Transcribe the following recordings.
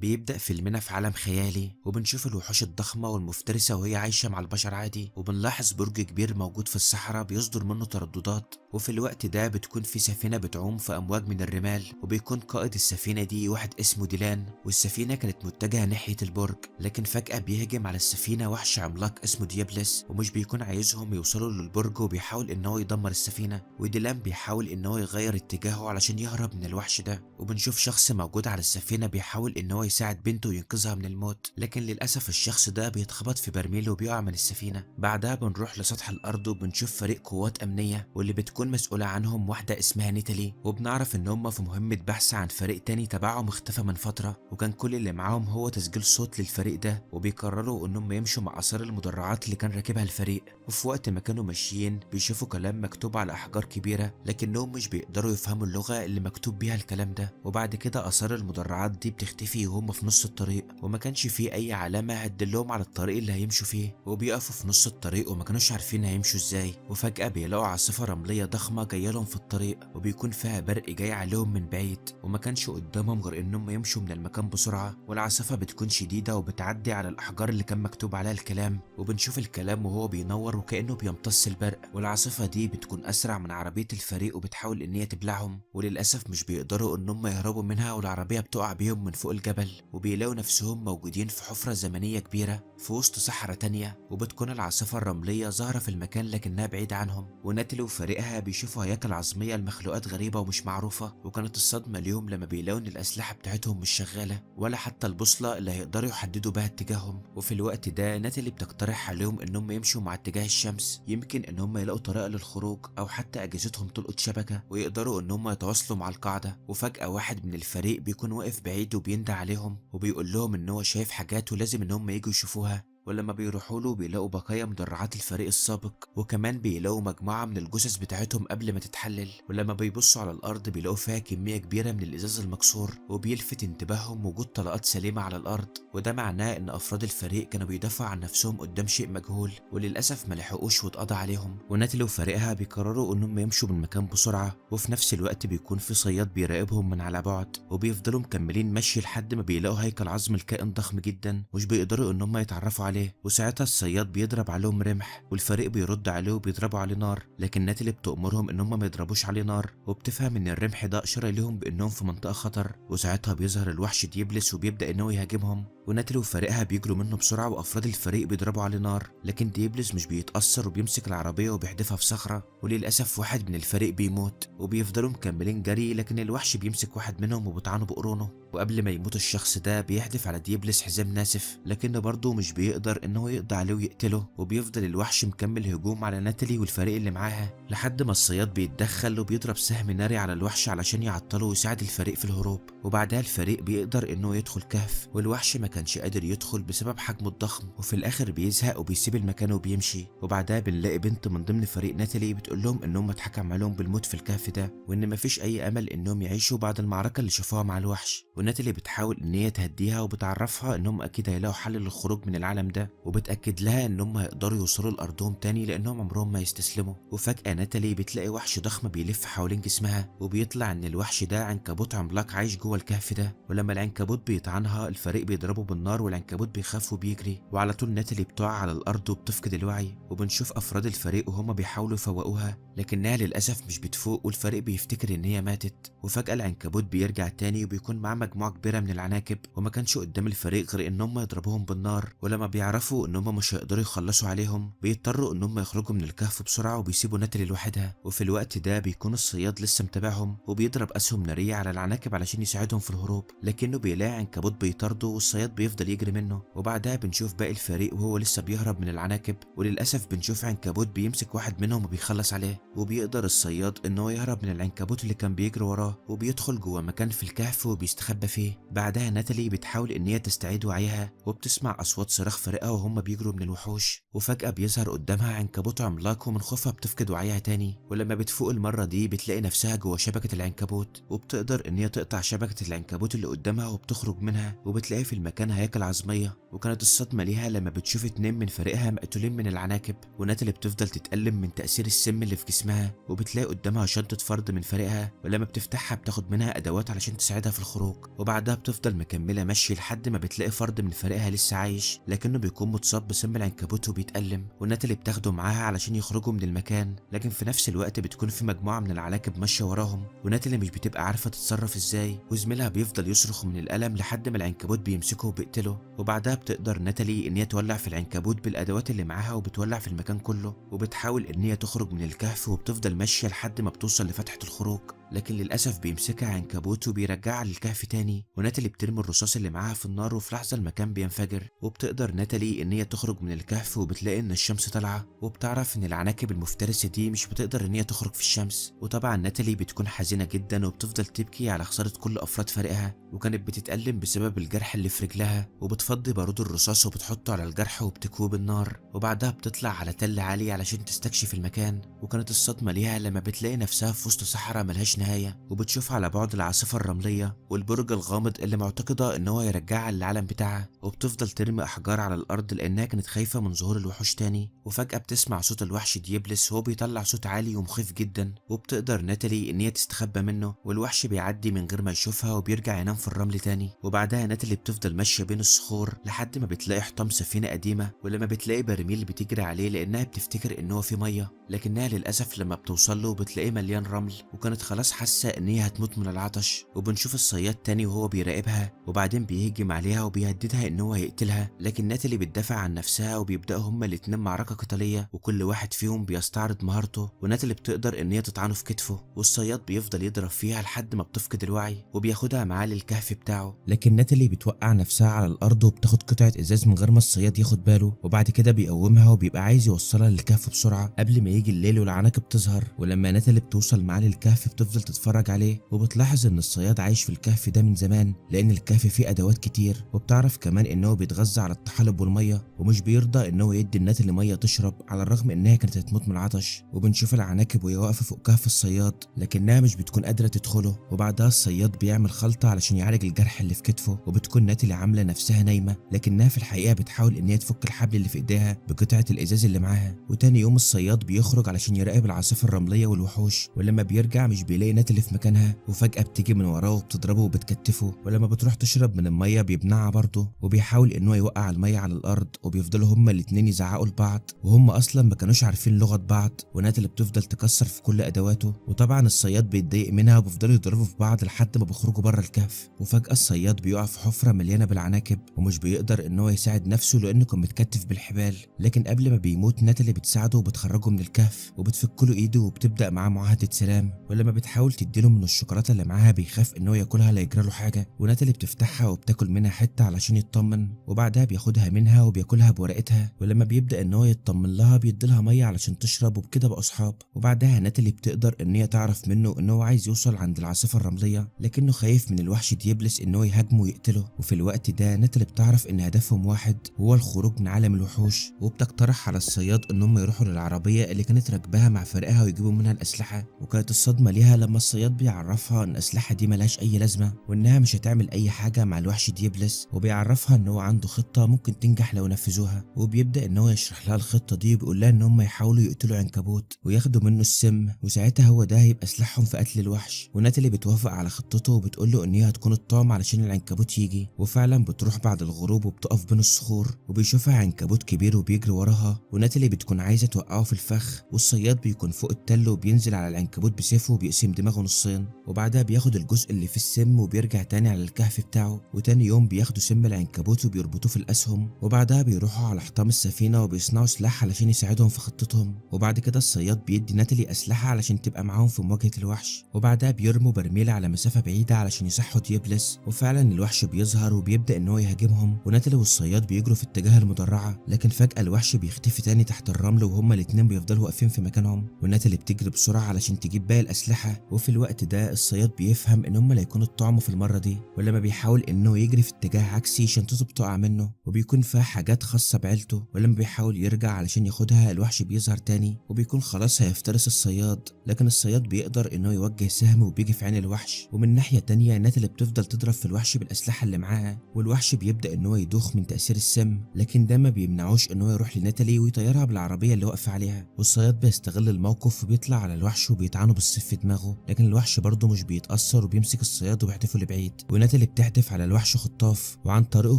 بيبدأ فيلمنا في عالم خيالي وبنشوف الوحوش الضخمة والمفترسة وهي عايشة مع البشر عادي، وبنلاحظ برج كبير موجود في الصحراء بيصدر منه ترددات. وفي الوقت ده بتكون في سفينة بتعوم في أمواج من الرمال، وبيكون قائد السفينة دي واحد اسمه ديلان، والسفينة كانت متجهة ناحية البرج. لكن فجأة بيهجم على السفينة وحش عملاق اسمه ديابلس، ومش بيكون عايزهم يوصلوا للبرج، وبيحاول إن هو يدمر السفينة. وديلان بيحاول إن هو يغير اتجاهه علشان يهرب من الوحش ده. وبنشوف شخص موجود على السفينة بيحاول إن هو يساعد بنته وينقذها من الموت، لكن للأسف الشخص ده بيتخبط في برميل وبيقع من السفينة. بعدها بنروح لسطح الأرض وبنشوف فريق قوات أمنية، واللي بتكون مسؤولة عنهم واحدة اسمها نيتالي، وبنعرف إن هم في مهمة بحث عن فريق تاني تبعهم اختفى من فترة، وكان كل اللي معاهم هو تسجيل صوت للفريق ده. وبيقرروا إنهم يمشوا مع آثار المدرعات اللي كان راكبها الفريق. وفي وقت ما كانوا ماشيين بيشوفوا كلام مكتوب على أحجار كبيرة، لكنهم مش بيقدروا يفهموا اللغة اللي مكتوب بيها الكلام ده. وبعد كده آثار المدرعات دي بتختفي وهم في نص الطريق، وما كانش فيه أي علامة هتدلهم على الطريق اللي هيمشوا فيه. وبيقفوا في نص الطريق وما كانوش عارفين هيمشوا ازاي، وفجأة بيلاقوا عاصفة رملية ضخمة جاية لهم في الطريق، وبيكون فيها برق جاي عليهم من بعيد، وما كانش قدامهم غير إنهم يمشوا من المكان بسرعة. والعاصفة بتكون شديدة وبتعدي على الأحجار اللي كان مكتوب عليها الكلام، وبنشوف الكلام وهو بينور وكأنه بيمتص البرق. والعاصفة دي بتكون أسرع من عربية الفريق وبتحاول إن هي تبلعهم، وللأسف مش بيقدروا إنهم يهربوا منها، والعربية بتقع بيهم من فوق الجبل، وبيلاقوا نفسهم موجودين في حفرة زمنية كبيرة في وسط صحراء تانية. وبتكون العاصفة الرملية ظاهرة في المكان لكنها بعيدة عنهم، وناتالي وفريقها بيشوفوا هياكل عظمية لمخلوقات غريبة ومش معروفة. وكانت الصدمة اليوم لما بيلاقوا إن الأسلحة بتاعتهم مش شغالة، ولا حتى البوصلة اللي هيقدروا يحددوا بها اتجاههم. وفي الوقت ده ناتالي بتقترح عليهم إنهم يمشوا مع اتجاه الشمس، يمكن إن هم يلاقوا طريقة للخروج، أو حتى أجهزتهم تلقط شبكة ويقدروا إن هم يتواصلوا مع القاعدة. وفجأة واحد من الفريق بيكون واقف بعيد وبيندى عليهم وبيقول لهم إن هو شايف حاجات ولازم إن هم يجوا يشوفوها. ولما بيروحوا له بيلاقوا بقايا مدرعات الفريق السابق، وكمان بيلاقوا مجموعة من الجثث بتاعتهم قبل ما تتحلل. ولما بيبصوا على الأرض بيلاقوا فيها كمية كبيرة من الإزاز المكسور، وبيلفت انتباههم وجود طلقات سليمة على الأرض، وده معناه إن أفراد الفريق كانوا بيدافعوا عن نفسهم قدام شيء مجهول، وللأسف ملحقوش واتقضى عليهم. وناتالي وفريقها بيقرروا إنهم يمشوا من المكان بسرعة، وفي نفس الوقت بيكون في صياد بيراقبهم من على بعد، وبيفضلوا مكملين مشي لحد ما بيلاقوا هيكل عظم الكائن ضخم جدا مش بيقدروا إن هم يتعرفوا عليه. وساعتها الصياد بيضرب عليهم رمح، والفريق بيرد عليه وبيضربوا عليه نار، لكن ناتالي بتأمرهم ان هم ما يضربوش عليه نار، وبتفهم ان الرمح ده اشاره ليهم بانهم في منطقه خطر. وساعتها بيظهر الوحش ديبلس وبيبدا ان هو يهاجمهم، وناتالي وفريقها بيجروا منه بسرعه، وافراد الفريق بيضربوا عليه نار، لكن ديبلس مش بيتاثر وبيمسك العربيه وبيحدفها في صخره. وللاسف واحد من الفريق بيموت، وبيفضلوا مكملين جري، لكن الوحش بيمسك واحد منهم وبيطعنه بقرونه. وقبل ما يموت الشخص ده بيحدف على ديبلس حزام ناسف، لكنه برضه مش بيقدر ان هو يقضي عليه ويقتله. وبيفضل الوحش مكمل هجوم على ناتالي والفريق اللي معاها، لحد ما الصياد بيتدخل وبيضرب سهم ناري على الوحش علشان يعطله ويساعد الفريق في الهروب. وبعدها الفريق بيقدر انه يدخل كهف، والوحش ما كانش قادر يدخل بسبب حجمه الضخم، وفي الاخر بيزهق وبيسيب المكان وبيمشي. وبعدها بنلاقي بنت من ضمن فريق ناتالي بتقول لهم انهم اتحكم عليهم بالموت في الكهف ده، وان مفيش اي امل انهم يعيشوا بعد المعركه اللي شافوها مع الوحش. وناتالي بتحاول ان هي تهديها وبتعرفها انهم اكيد هيلاقوا حل للخروج من العالم ده، وبتاكد لها انهم هيقدروا يوصلوا لارضهم تاني لانهم عمرهم ما يستسلموا. وفجاه ناتالي بتلاقي وحش ضخم بيلف حوالين جسمها، وبيطلع ان الوحش ده عنكبوت عملاق عايش جوه الكهف ده. ولما العنكبوت بيطعنها الفريق بيضربه بالنار، والعنكبوت بيخاف وبيجري، وعلى طول ناتالي بتقع على الارض وبتفقد الوعي. وبنشوف افراد الفريق وهم بيحاولوا يفوقوها، لكنها للاسف مش بتفوق، والفريق بيفتكر ان هي ماتت. وفجاه العنكبوت بيرجع تاني وبيكون معاه مجموعه كبيره من العناكب، وما كانش قدام الفريق غير ان هم يضربوهم بالنار. ولما بيعرفوا ان هم مش هيقدروا يخلصوا عليهم بيضطروا ان هم يخرجوا من الكهف بسرعه وبيسيبوا ناتالي لوحدها. وفي الوقت ده بيكون الصياد لسه متابعهم وبيضرب اسهم ناريه على العناكب علشان يساعدهم في الهروب، لكنه بيلاقي عنكبوت بيطارده والصياد بيفضل يجري منه. وبعدها بنشوف باقي الفريق وهو لسه بيهرب من العناكب، وللاسف بنشوف عنكبوت بيمسك واحد منهم وبيخلص عليه، وبيقدر الصياد ان هو يهرب من العنكبوت اللي كان بيجري وراه، وبيدخل جوه مكان في الكهف وبيستخبى فيه. بعدها ناتالي بتحاول ان هي تستعيد وعيها، وبتسمع اصوات صراخ فريقها وهم بيجروا من الوحوش، وفجاه بيظهر قدامها عنكبوت عملاق، ومن خوفها بتفقد وعيها تاني. ولما بتفوق المره دي بتلاقي نفسها جوه شبكه العنكبوت، وبتقدر ان هي تقطع شبكه العنكبوت اللي قدامها وبتخرج منها، وبتلاقي في المكان مكان هياكل عظمية، وكانت الصدمة ليها لما بتشوف 2 من فريقها مقتولين من العناكب. وناتالي بتفضل تتألم من تأثير السم اللي في جسمها، وبتلاقي قدامها شنطة فرد من فريقها، ولما بتفتحها بتاخد منها أدوات علشان تساعدها في الخروج. وبعدها بتفضل مكملة مشي لحد ما بتلاقي فرد من فريقها لسه عايش، لكنه بيكون متصاب بسم العنكبوت وبيتألم. وناتالي بتاخده معاها علشان يخرجوا من المكان، لكن في نفس الوقت بتكون في مجموعة من العناكب ماشية وراهم، وناتالي مش بتبقى عارفة تتصرف ازاي، وزميلها بيفضل يصرخ من الألم لحد ما العنكبوت بيمسكه وبيقتله. وبعدها بتقدر ناتالي ان هي تولع في العنكبوت بالادوات اللي معاها، وبتولع في المكان كله، وبتحاول ان هي تخرج من الكهف، وبتفضل ماشيه لحد ما بتوصل لفتحه الخروج، لكن للاسف بيمسكها عنكبوت وبيرجعها للكهف تاني. وناتالي بترمي الرصاص اللي معاها في النار، وفي لحظه المكان بينفجر، وبتقدر ناتالي ان هي تخرج من الكهف، وبتلاقي ان الشمس طالعه، وبتعرف ان العناكب المفترسه دي مش بتقدر ان هي تخرج في الشمس. وطبعا ناتالي بتكون حزينه جدا، وبتفضل تبكي على خساره كل افراد فريقها، وكانت بتتألم بسبب الجرح اللي في رجلها، وبتفضي بارود الرصاص وبتحطه على الجرح وبتكوه بالنار. وبعدها بتطلع على تل عالي علشان تستكشف المكان، وكانت الصدمة ليها لما بتلاقي نفسها في وسط صحراء ملهاش نهاية، وبتشوف على بعد العاصفة الرملية والبرج الغامض اللي معتقدة ان هو يرجعها للعالم بتاعها. وبتفضل ترمي احجار على الارض لانها كانت خايفة من ظهور الوحوش تاني. وفجأة بتسمع صوت الوحش ديبلس وهو بيطلع صوت عالي ومخيف جدا، وبتقدر ناتالي ان هي تستخبى منه، والوحش بيعدي من غير ما يشوفها وبيرجع ينام في الرمل تاني. وبعدها ناتالي بتفضل ماشية بين الصخور لحد ما بتلاقي حطام سفينة قديمة، ولما بتلاقي برميل بتجري عليه لانها بتفتكر ان هو في مية، لكنها للاسف لما بتوصل له بتلاقيه مليان رمل، وكانت خلاص حاسة ان هي هتموت من العطش. وبنشوف الصياد تاني وهو بيراقبها، وبعدين بيهجم عليها وبيهددها ان هو هيقتلها، لكن ناتالي بتدافع عن نفسها، وبيبداوا هما الاتنين معركة قتالية، وكل واحد فيهم بيستعرض مهارته. وناتالي بتقدر ان هي تطعنه في كتفه، والصياد بيفضل يضرب فيها لحد ما بتفقد الوعي، وبياخدها معاه للكهف بتاعه. لكن ناتالي بتوقع نفسها على الارض وبتاخد قطعة ازاز من غير ما الصياد ياخد باله، وبعد كده بيقومها وبيبقى عايز يوصلها للكهف بسرعة قبل ما يجي الليل والعناكب تظهر. ولما ناتالي بتوصل معاه للكهف بتفضل تتفرج عليه، وبتلاحظ ان الصياد عايش في الكهف ده من زمان لان الكهف فيه ادوات كتير، وبتعرف كمان ان هو بيتغذى على الطحالب والميه، ومش بيرضى ان هو يدي ناتالي ميه تشرب على الرغم انها كانت هتموت من العطش. وبنشوف العناكب وهي واقفه فوق كهف الصياد لكنها مش بتكون قادره تدخله، وبعدها الصياد بيعمل خلطه علشان يعالج الجرح اللي في كتفه، وبتكون ناتالي عامله نفسها نايمه لكنها في الحقيقه بتحاول ان هي تفك الحبل اللي في ايديها بقطعه الازاز اللي معاها. وتاني يوم الصياد بيخرج علشان يراقب العاصفه الرمليه والوحوش، ولما بيرجع مش بيلاقي ناتالي في مكانها، وفجاه بتيجي من وراه وبتضربه وبتكتفه، ولما بتروح تشرب من الميه بيمنعها برضه، وبيحاول ان هو يوقع الميه على الارض، وبيفضلوا هما الاتنين يزعقوا لبعض وهم اصلا ما كانوش عارفين لغه بعض. وناتالي بتفضل تكسر في كل ادواته، وطبعا الصياد بيتضايق منها وبيفضلوا يضربوا في بعض لحد ما بيخرجوا بره الكهف. وفجاه الصياد بيقع في حفره مليانه بالعناكب، ومش بيقدر ان هو يساعد نفسه لانه كان متكتف بالحبال، لكن قبل ما بيموت ناتالي بتساعده وبتخرجه من الكهف وبتفك له ايده وبتبدا معاه معاهده سلام. ولما بتحاول تديله من الشوكولاته اللي معاها بيخاف ان هو ياكلها لا يجرى له حاجه، وناتالي بتفتحها وبتاكل منها حته علشان يطمن، وبعدها بياخدها منها وبياكلها بورقتها. ولما بيبدا ان هو يطمن لها بيديلها ميه علشان تشرب، وبكده بقوا اصحاب. وبعدها ناتالي بتقدر ان هي تعرف منه ان هو عايز يوصل عند العاصفه الرمليه لكنه خايف من الوحش ديبلس ان هو يهاجمه ويقتله. وفي الوقت ده ناتالي بتعرف ان هدفهم واحد وهو الخروج من عالم الوحوش، وبتقترح على الصياد ان هم يروحوا للعربيه اللي كانت راكباها مع فريقها ويجيبوا منها الاسلحه. وكانت الصدمه ليها لما الصياد بيعرفها ان الاسلحه دي ملهاش اي لازمه وانها مش هتعمل اي حاجه مع الوحش ديبلس، وبيعرفها ان هو عنده خطه ممكن تنجح لو نفذوها. وبيبدا ان هو يشرح لها الخطه دي وبيقول لها ان هم يحاولوا يقتلوا عنكبوت وياخدوا منه السم، وساعتها هو ده هيبقى سلاحهم في قتل الوحش. وناتالي بتوافق على خطته وبتقول له ان هي هتكون الطعم علشان العنكبوت يجي، وفعلا بتروح بعد الغروب وبتقف بين الصخور وبيشوفها عنكبوت كبير وبيجري وراها، وناتالي بتكون عايزه توقعه في الفخ، والصياد بيكون فوق التل وبينزل على العنكبوت بسيفه وبيقسم دماغه نصين، وبعدها بياخد الجزء اللي في السم وبيرجع تاني على الكهف بتاعه. وتاني يوم بياخدوا سم العنكبوت وبيربطوه في الاسهم، وبعدها بيروحوا على حطام السفينه وبيصنعوا سلاح علشان يساعدهم في خطتهم. وبعد كده الصياد بيدي ناتالي اسلحه علشان تبقى معاهم في مواجهه الوحش، وبعدها بيرموا برميل على مسافه بعيده علشان يصحوا ديبلس، وفعلا الوحش بيظهر وبيبدا ان هو يهاجمهم، وناتالي والصياد بيجروا في اتجاه المدرعه، لكن فجاه الوحش بيختفي تاني تحت الرمل وهما الاتنين بيفضلوا واقفين في مكانهم. وناتالي بتجري بسرعه علشان تجيب باقي الاسلحه، وفي الوقت ده الصياد بيفهم ان هم لا يكونوا اتطعموا في المرة دي، ولما بيحاول انه يجري في اتجاه عكسي شنطته بتقع منه وبيكون فيها حاجات خاصة بعيلته، ولما بيحاول يرجع علشان ياخدها الوحش بيظهر تاني وبيكون خلاص هيفترس الصياد، لكن الصياد بيقدر انه يوجه سهم وبيجي في عين الوحش. ومن ناحية تانية ناتالي بتفضل تضرب في الوحش بالاسلحة اللي معاها، والوحش بيبدأ ان هو يدوخ من تأثير السم، لكن ده ما بيمنعوش ان هو يروح لناتالي ويطيرها بالعربية اللي واقفة عليها. والصياد بيستغل الموقف وبيطلع على الوحش وبيطعنه بالسيف في دماغه، لكن الوحش برضه مش بيتأثر وبيمسك الصياد وبيحدفه لبعيد. وناتالي بتحدف على الوحش خطاف وعن طريقه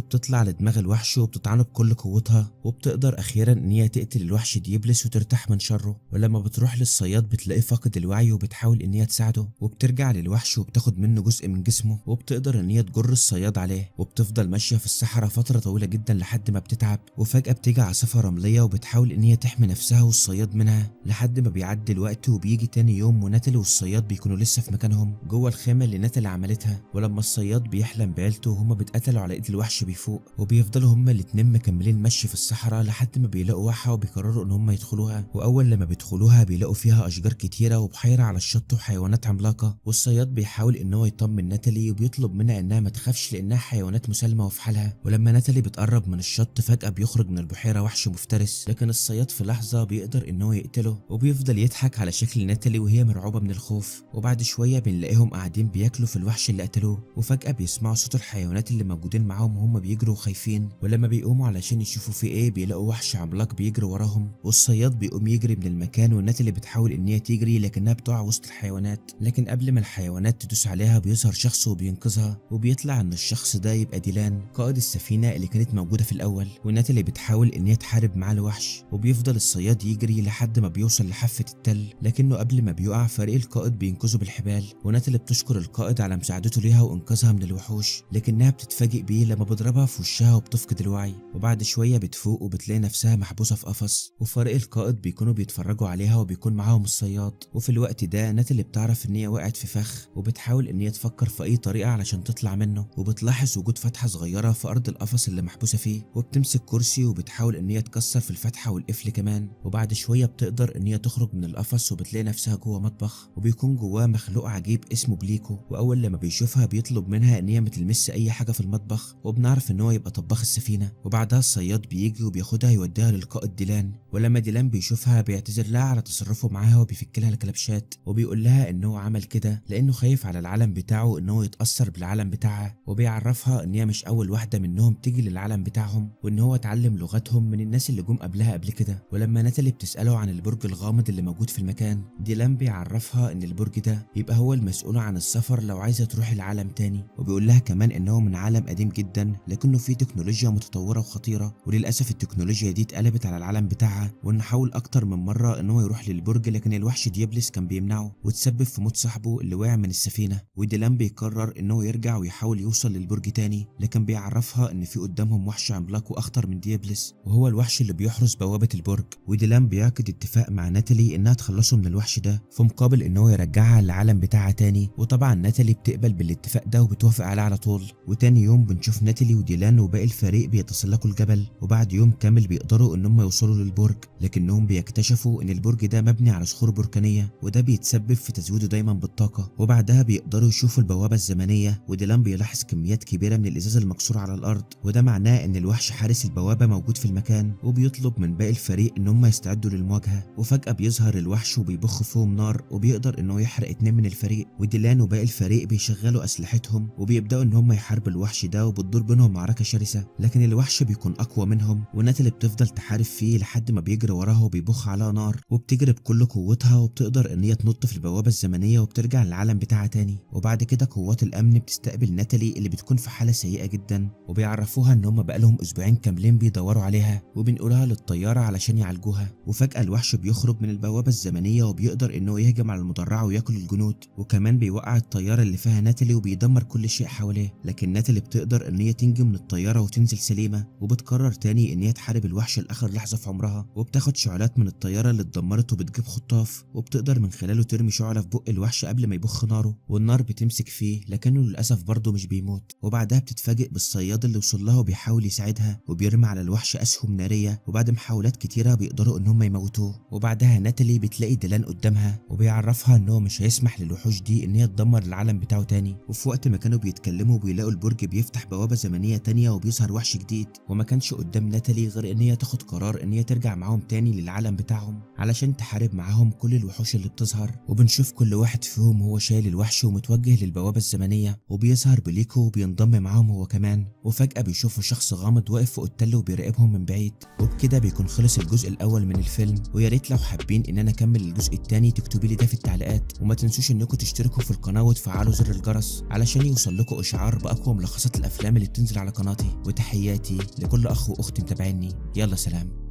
بتطلع لدماغ الوحش وبتطعنه بكل قوتها، وبتقدر اخيرا ان هي تقتل الوحش ديبلس وترتاح من شره. ولما بتروح للصياد بتلاقيه فاقد الوعي وبتحاول ان هي تساعده، وبترجع للوحش وبتاخد منه جزء من جسمه وبتقدر ان هي تجر الصياد عليه، وبتفضل ماشيه في الصحراء فتره طويله جدا لحد ما بتتعب. وفجاه بتيجي عاصفه رمليه وبتحاول ان هي تحمي نفسها والصياد منها لحد ما بيعدي الوقت. وبيجي تاني يوم وناتالي والصياد بيكونوا لسه في مكانهم جوه الخيمه اللي ناتالي عملتها. ولما الصياد بيحلم بعيلته وهما بيتقتلوا على ايد الوحش بيفوق، وبيفضلوا هما الاتنين مكملين مشي في الصحراء لحد ما بيلاقوا واحه وبيقرروا ان هما يدخلوها. واول لما بيدخلوها بيلاقوا فيها اشجار كتيره وبحيره على الشط وحيوانات عملاقه. والصياد بيحاول ان هو يطمن ناتالي وبيطلب منها انها ما تخافش لانها حيوانات مسالمه وفي حالها. ولما ناتالي بتقرب من الشط فجاه بيخرج من البحيره وحش مفترس، لكن الصياد في لحظه بيقدر ان هو يقتله وبيفضل يضحك على شكل ناتالي وهي مرعوبه من الخوف. وبعد شويه بنلاقيهم قاعدين بياكلوا في الوحش اللي قتلوه، وفجاه بيسمعوا صوت الحيوانات اللي موجودين معاهم وهم بيجروا خايفين. ولما بيقوموا علشان يشوفوا في ايه بيلاقوا وحش عملاق بيجري وراهم، والصياد بيقوم يجري من المكان وناتالي بتحاول ان هي تجري لكنها بتقع وسط الحيوانات. لكن قبل ما الحيوانات تدوس عليها بيظهر شخص وبينقذها، وبيطلع ان الشخص ده يبقى ديلان قائد السفينه اللي كانت موجوده في الاول. وناتالي بتحاول ان هي تحارب معاه الوحش، وبيفضل الصياد يجري لحد ما بيوصل لحافه التل، لكنه قبل ما بيقع فريق القائد بينقذه بالحبال. وناتالي بتشكر القائد على مساعدته ليها وانقاذها من الوحوش، لكنها بتتفاجئ بيه لما بيضربها في وشها وبتفقد الوعي. وبعد شويه بتفوق وبتلاقي نفسها محبوسه في قفص، وفريق القائد بيكونوا بيتفرجوا عليها وبيكون معاهم الصياد. وفي الوقت ده ناتالي بتعرف ان هي وقعت في فخ، وبتحاول ان هي تفكر في اي طريقه علشان تطلع منه، وبتلاحظ وجود فتحه صغيره في ارض القفص اللي محبوسه فيه، وبتمسك كرسي وبتحاول ان هي تكسر في الفتحه والقفل كمان. وبعد شويه بتقدر ان هي تخرج من القفص وبتلاقي نفسها جوه مطبخ، وبيكون جواه مخلوق عجيب اسمه بليكو. واول لما بيشوفها بيطلب منها ان هي ما تلمسش اي حاجه في المطبخ، وبنعرف ان هو يبقى طباخ السفينه. وبعدها الصياد بيجي وبياخدها يوديها للقائد ديلان، ولما ديلان بيشوفها بيعتذر لها على تصرفه معاها وبيفك لها الكلبشات، وبيقول لها ان هو عمل كده لانه خايف على العالم بتاعه ان هو يتاثر بالعالم بتاعها، وبيعرفها ان هي مش اول واحده منهم تيجي للعالم بتاعهم، وان هو اتعلم لغتهم من الناس اللي جم قبلها قبل كده. ولما ناتالي بتساله عن البرج الغامض اللي موجود في المكان، ديلان بيعرفها ان البرج ده يبقى هو المسؤول عن السفر لو عايزه تروح العالم تاني، وبيقول لها كمان ان هو من عالم قديم جدا لكنه فيه تكنولوجيا متطوره وخطيره، وللاسف التكنولوجيا دي اتقلبت على العالم بتاعها، وان حاول اكتر من مره ان هو يروح للبرج لكن الوحش ديابلس كان بيمنعه وتسبب في موت صاحبه اللي وقع من السفينه. وديلان بيقرر ان هو يرجع ويحاول يوصل للبرج تاني، لكن بيعرفها ان في قدامهم وحش عملاق واخطر من ديابلس وهو الوحش اللي بيحرس بوابه البرج. وديلان بيعقد اتفاق مع ناتالي انها تخلصه من الوحش ده في مقابل ان هو يرجعها للعالم بتاعها تاني، وطبعا ناتالي بتقبل بالاتفاق ده وبتوافق عليه على طول. وتاني يوم بنشوف ناتالي وديلان وباقي الفريق بيتسلقوا الجبل، وبعد يوم كامل بيقدروا ان هم يوصلوا للبرج، لكنهم بيكتشفوا ان البرج ده مبني على صخور بركانيه وده بيتسبب في تزويده دايما بالطاقه. وبعدها بيقدروا يشوفوا البوابه الزمنيه، وديلان بيلاحظ كميات كبيره من الازاز المكسور على الارض، وده معناه ان الوحش حارس البوابه موجود في المكان، وبيطلب من باقي الفريق ان هم يستعدوا للمواجهه. وفجاه بيظهر الوحش وبيبخ فيهم نار وبيقدر ان هو يحرق 2 من الفريق، وديلان وباقي الفريق بيشغلوا اسلحتهم وبيبداوا ان هم يحاربوا الوحش ده، وبتدور بينهم معركه شرسه، لكن الوحش بيكون اقوى منهم. وناتالي بتفضل تحارب فيه لحد ما بيجري وراها وبيبخ عليها نار، وبتجري بكل قوتها وبتقدر ان هي تنط في البوابه الزمنيه وبترجع للعالم بتاعها تاني. وبعد كده قوات الامن بتستقبل ناتالي اللي بتكون في حاله سيئه جدا، وبيعرفوها ان هم بقالهم اسبوعين كاملين بيدوروا عليها وبنقولها للطياره علشان يعالجوها. وفجاه الوحش بيخرج من البوابه الزمنيه وبيقدر انه يهجم على المدرعه وياكل الجنود، وكمان بيوقع الطياره اللي فيها ناتالي وبيدمر كل شيء حواليه. لكن ناتالي بتقدر ان هي تنجي من الطياره وتنزل سليمه، وبتقرر تاني ان هي تحارب الوحش لاخر لحظه في عمرها، وبتاخد شعلات من الطياره اللي اتدمرت وبتجيب خطاف، وبتقدر من خلاله ترمي شعله في بق الوحش قبل ما يبخ ناره، والنار بتمسك فيه لكنه للاسف برضه مش بيموت. وبعدها بتتفاجئ بالصياد اللي وصل لها وبيحاول يساعدها، وبيرمي على الوحش اسهم ناريه، وبعد محاولات كتيره بيقدروا ان هم يموتوه. وبعدها ناتالي بتلاقي ديلان قدامها وبيعرفها ان هو مش هيسمح للوحوش دي ان هي تدمر العالم بتاعه تاني. وفي وقت ما كانوا بيتكلموا بيلاقوا البرج بيفتح بوابة زمنية تانية وبيظهر وحش جديد، وما كانش قدام ناتالي غير ان هي تاخد قرار ان هي ترجع معاهم تاني للعالم بتاعهم علشان تحارب معاهم كل الوحوش اللي بتظهر. وبنشوف كل واحد فيهم هو شايل الوحش ومتوجه للبوابة الزمنية، وبيظهر بليكو وبينضم معاهم هو كمان. وفجأة بيشوفوا شخص غامض واقف فوق التل وبيراقبهم من بعيد. وبكده بيكون خلص الجزء الاول من الفيلم، ويا ريت لو حابين ان انا اكمل الجزء الثاني تكتبوا لي ده في التعليقات، وما تنسوش انكم تشتركوا في القناة وتفعلوا زر الجرس علشان يوصل لكم اشعار باقوى ملخصات الافلام اللي بتنزل على قناتي. وتحياتي لكل اخ واخت متابعيني، يلا سلام.